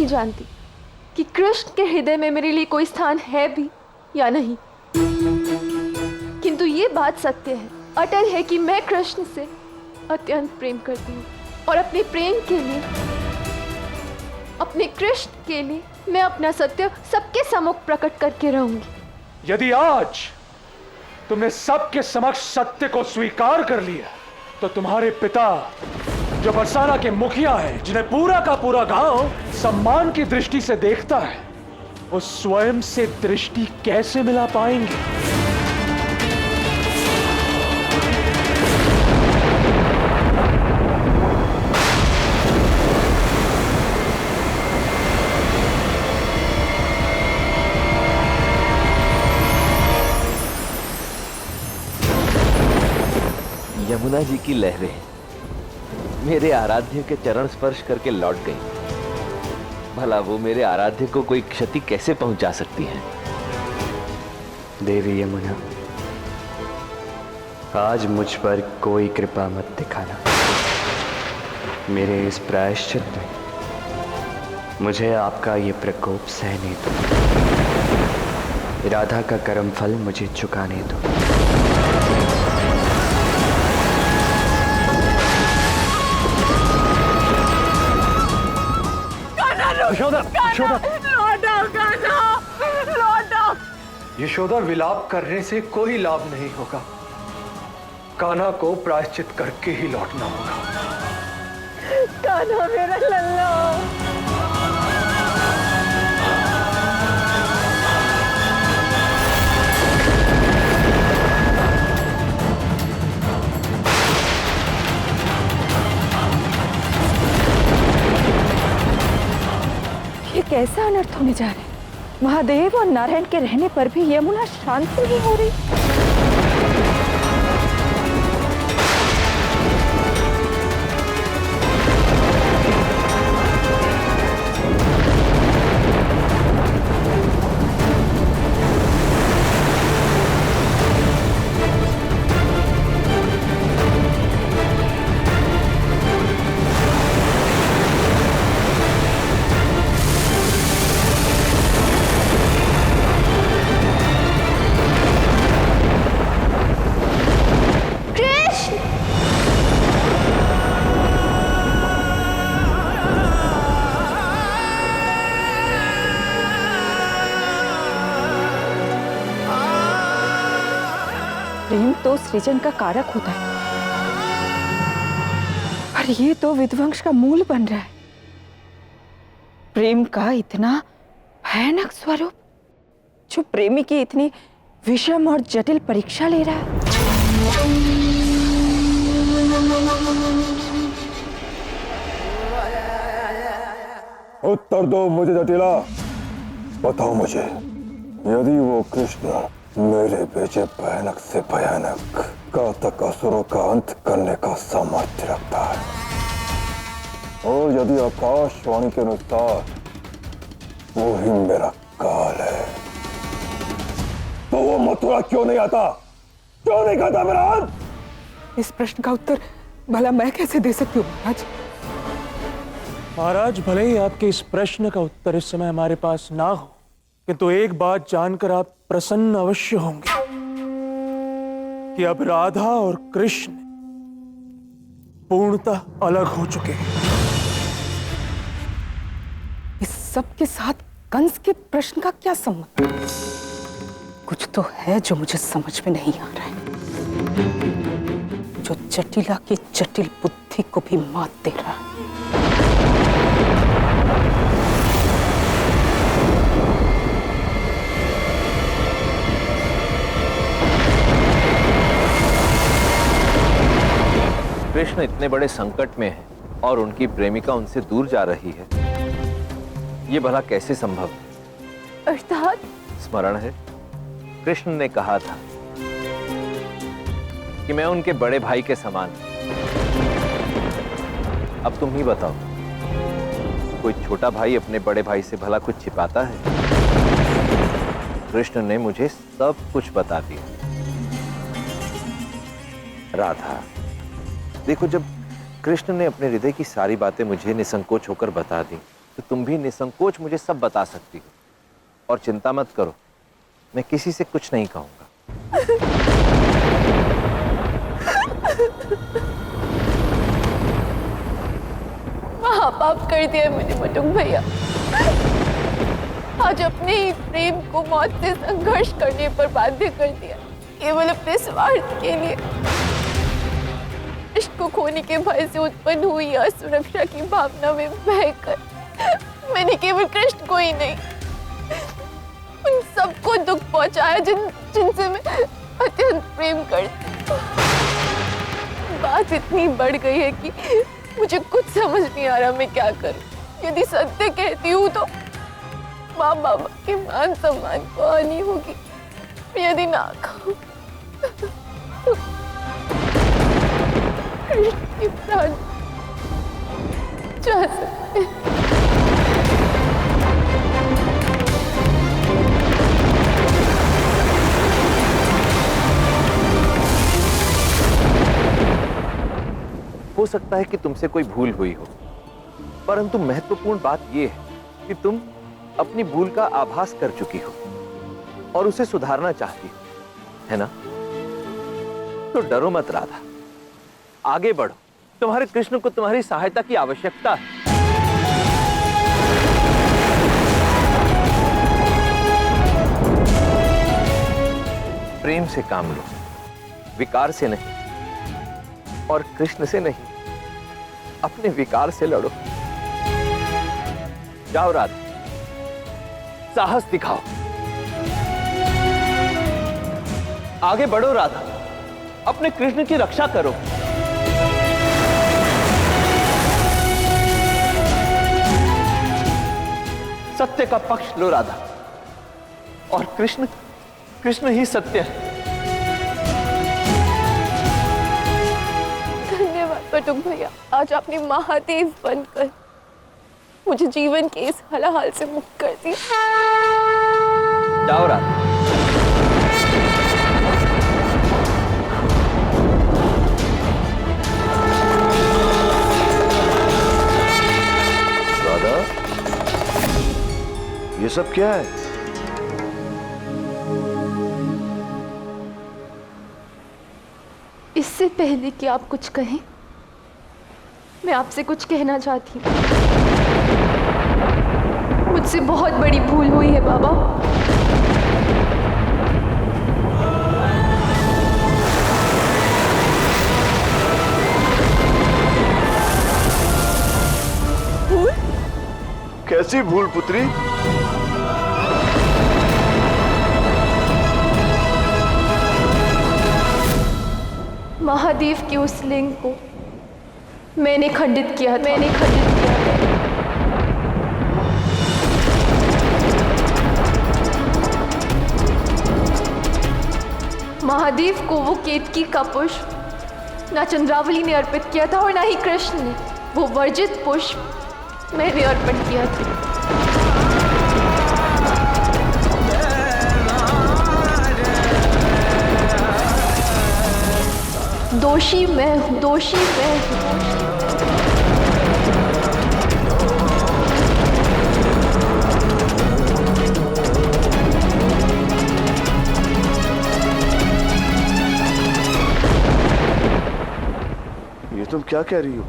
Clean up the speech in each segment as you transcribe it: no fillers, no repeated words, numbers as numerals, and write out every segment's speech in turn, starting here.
नहीं जानती कि कृष्ण के हृदय में मेरे लिए कोई स्थान है भी या नहीं, किंतु ये बात सत्य है, अटल है कि मैं कृष्ण से अत्यंत प्रेम करती हूँ और अपने प्रेम के लिए, अपने कृष्ण के लिए मैं अपना सत्य सबके सम्मुख प्रकट करके रहूंगी। यदि आज तुमने सबके समक्ष सत्य को स्वीकार कर लिया तो तुम्हारे पिता, जो बरसाना के मुखिया हैं, जिन्हें पूरा का पूरा गांव सम्मान की दृष्टि से देखता है, वो स्वयं से दृष्टि कैसे मिला पाएंगे? यमुना जी की लहरें मेरे आराध्य के चरण स्पर्श करके लौट गई। भला वो मेरे आराध्य को कोई क्षति कैसे पहुंचा सकती है? देवी यमुना, आज मुझ पर कोई कृपा मत दिखाना। मेरे इस प्रायश्चित में मुझे आपका ये प्रकोप सहने दो। राधा का कर्म फल मुझे चुकाने दो। यशोदा, यशोदा, लौटाओ। यशोदा, विलाप करने से कोई लाभ नहीं होगा। कान्हा को प्रायश्चित करके ही लौटना होगा। कान्हा मेरा लल्ला। ये कैसा अनर्थ होने जा रहा है? महादेव और नारायण के रहने पर भी यमुना शांत नहीं हो रही। प्रेम तो सृजन का कारक होता है, पर ये तो विध्वंस का मूल बन रहा है। प्रेम का इतना भयानक स्वरूप, जो प्रेमी की इतनी विषम और जटिल परीक्षा ले रहा है। उत्तर दो मुझे जटिला, बताओ मुझे, यदि वो कृष्ण मेरे भेजे भयानक से भयानक घातक असुरों का अंत करने का सामर्थ्य रखता है, और यदि आकाशवाणी के अनुसार वो ही मेरा काल है, तो वो मथुरा क्यों नहीं आता? क्यों नहीं खाता मेरा अंत? इस प्रश्न का उत्तर भला मैं कैसे दे सकती हूँ महाराज? महाराज, भले ही आपके इस प्रश्न का उत्तर इस समय हमारे पास ना हो, किंतु एक बात जानकर आप प्रसन्न अवश्य होंगे कि अब राधा और कृष्ण पूर्णतः अलग हो चुके हैं। इस सब के साथ कंस के प्रश्न का क्या संबंध? कुछ तो है जो मुझे समझ में नहीं आ रहा है, जो जटिला की जटिल बुद्धि को भी मात दे रहा है। कृष्ण इतने बड़े संकट में है और उनकी प्रेमिका उनसे दूर जा रही है, ये भला कैसे संभव? अर्थात स्मरण है, कृष्ण ने कहा था कि मैं उनके बड़े भाई के समान हूं। अब तुम ही बताओ, कोई छोटा भाई अपने बड़े भाई से भला कुछ छिपाता है? कृष्ण ने मुझे सब कुछ बता दिया। राधा, देखो, जब कृष्ण ने अपने हृदय की सारी बातें मुझे निसंकोच होकर बता दी, तो तुम भी निसंकोच मुझे सब बता सकती हो। और चिंता मत करो, मैं किसी से कुछ नहीं कहूंगा। महापाप कर दिया मैंने बटुक भैया। आज अपने ही प्रेम को मौत से संघर्ष करने पर बाध्य कर दिया, केवल अपने स्वार्थ के लिए। इश्क को खोने के भय से उत्पन्न हुई असुरक्षा की भावना में बहकर मैंने केवल कृष्ण को ही नहीं, उन सबको दुख पहुंचाया जिनसे मैं अत्यंत प्रेम करती हूँ। बात इतनी बढ़ गई है कि मुझे कुछ समझ नहीं आ रहा मैं क्या करूं। यदि सत्य कहती हूँ तो माँ बाबा के मान सम्मान को हानि होगी, यदि ना कहूँ तो कृष्ण के प्राण जा सकते हैं। हो सकता है कि तुमसे कोई भूल हुई हो, परंतु महत्वपूर्ण बात यह है कि तुम अपनी भूल का आभास कर चुकी हो और उसे सुधारना चाहती हो, है ना? तो डरो मत राधा, आगे बढ़ो। तुम्हारे कृष्ण को तुम्हारी सहायता की आवश्यकता है। प्रेम से काम लो, विकार से नहीं, और कृष्ण से नहीं, अपने विकार से लड़ो। जाओ राधा, साहस दिखाओ, आगे बढ़ो राधा, अपने कृष्ण की रक्षा करो। सत्य का पक्ष लो राधा, और कृष्ण ही सत्य है। बटुक भैया, आज आपने महादेव बनकर मुझे जीवन के इस हलाहाल से मुक्त कर दिया। जाओ राधा। राधा, ये सब क्या है? इससे पहले कि आप कुछ कहें, मैं आपसे कुछ कहना चाहती हूँ। मुझसे बहुत बड़ी भूल हुई है बाबा। भूल? कैसी भूल पुत्री? महादेव के उस लिंग को मैंने खंडित किया था। महादेव को वो केतकी का पुष्प ना चंद्रावली ने अर्पित किया था और ना ही कृष्ण ने। वो वर्जित पुष्प मैंने अर्पण किया था। दोषी मैं हूँ, दोषी मैं हूँ। ये तुम क्या कह रही हो?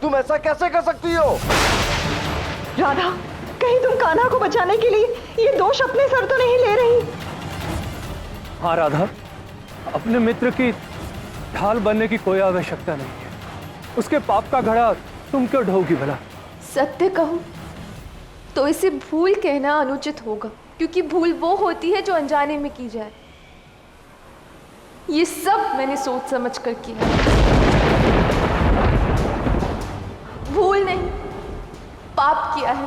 तुम ऐसा कैसे कर सकती हो? राधा, कहीं तुम कान्हा को बचाने के लिए ये दोष अपने सर तो नहीं ले रही? हाँ राधा, अपने मित्र की ढाल बनने की कोई आवश्यकता नहीं है। उसके पाप का घड़ा तुम क्यों ढोगी भला? सत्य कहूं तो इसे भूल कहना अनुचित होगा, क्योंकि भूल वो होती है जो अनजाने में की जाए। ये सब मैंने सोच समझ कर किया। भूल नहीं, पाप किया है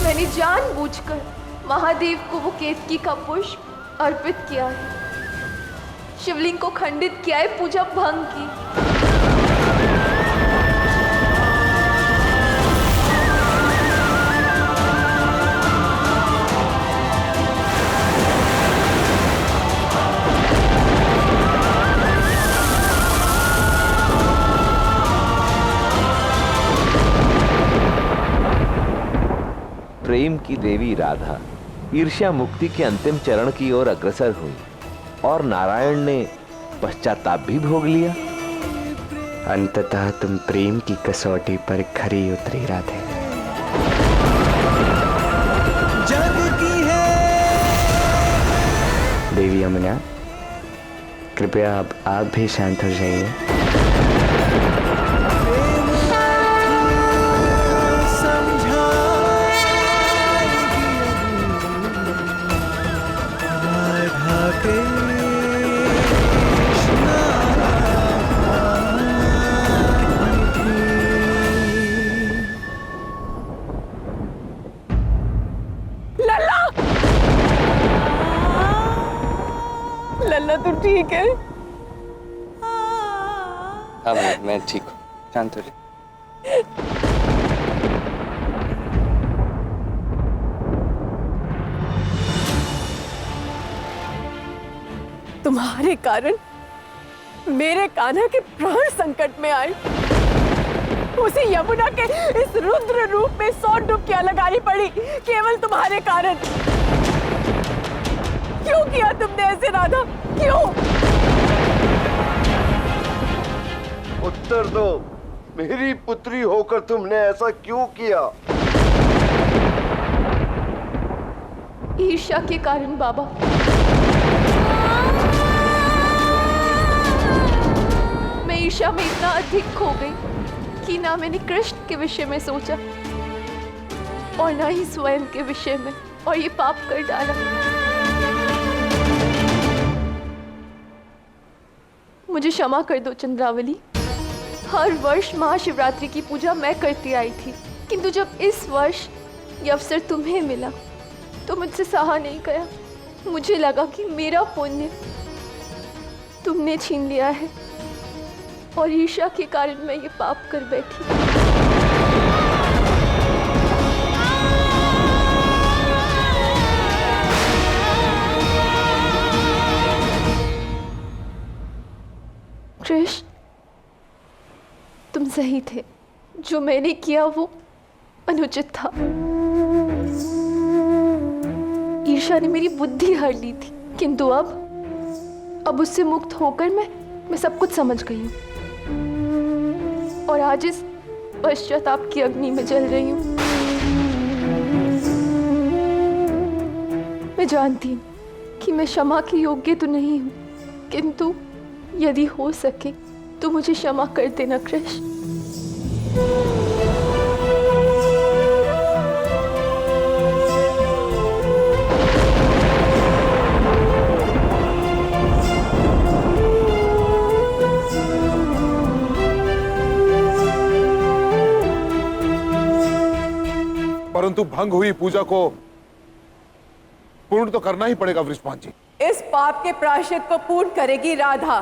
मैंने जानबूझकर महादेव को वो केतकी का पुष्प अर्पित किया है, शिवलिंग को खंडित किया है, पूजा भंग की। प्रेम की देवी राधा ईर्ष्या मुक्ति के अंतिम चरण की ओर अग्रसर हुई और नारायण ने पश्चाताप भी भोग लिया। अंततः तुम प्रेम की कसौटी पर खरी उतरी राधे। जग की है देवी यमुना, कृपया अब आप भी शांत हो जाइए। लल्ला तू ठीक है? हाँ मैं ठीक हूँ, शांत हो जाइए। तुम्हारे कारण मेरे कान्हा के प्राण संकट में आए। उसे यमुना के इस रुद्र रूप में 100 डुबकियां लगानी पड़ी केवल तुम्हारे कारण। क्यों किया तुमने ऐसे राधा, क्यों? उत्तर दो, मेरी पुत्री होकर तुमने ऐसा क्यों किया? ईर्ष्या के कारण बाबा। मैं ईर्ष्या में इतना अधिक खो गई कि ना मैंने कृष्ण के विषय में सोचा और ना ही स्वयं के विषय में, और ये पाप कर डाला। मुझे क्षमा कर दो चंद्रावली। हर वर्ष महाशिवरात्रि की पूजा मैं करती आई थी, किंतु जब इस वर्ष ये अवसर तुम्हें मिला तो मुझसे सहा नहीं गया। मुझे लगा कि मेरा पुण्य तुमने छीन लिया है और ईर्ष्या के कारण मैं ये पाप कर बैठी। कृष्ण, तुम सही थे। जो मैंने किया वो अनुचित था। ईर्ष्या ने मेरी बुद्धि हर ली थी, किंतु अब उससे मुक्त होकर मैं सब कुछ समझ गई हूँ और आज इस पश्चाताप की अग्नि में जल रही हूँ। मैं जानती हूँ कि मैं क्षमा के योग्य तो नहीं हूँ, किंतु यदि हो सके तो मुझे क्षमा कर देना कृष्ण। परंतु भंग हुई पूजा को पूर्ण तो करना ही पड़ेगा वृषभान जी। इस पाप के प्रायश्चित को पूर्ण करेगी राधा।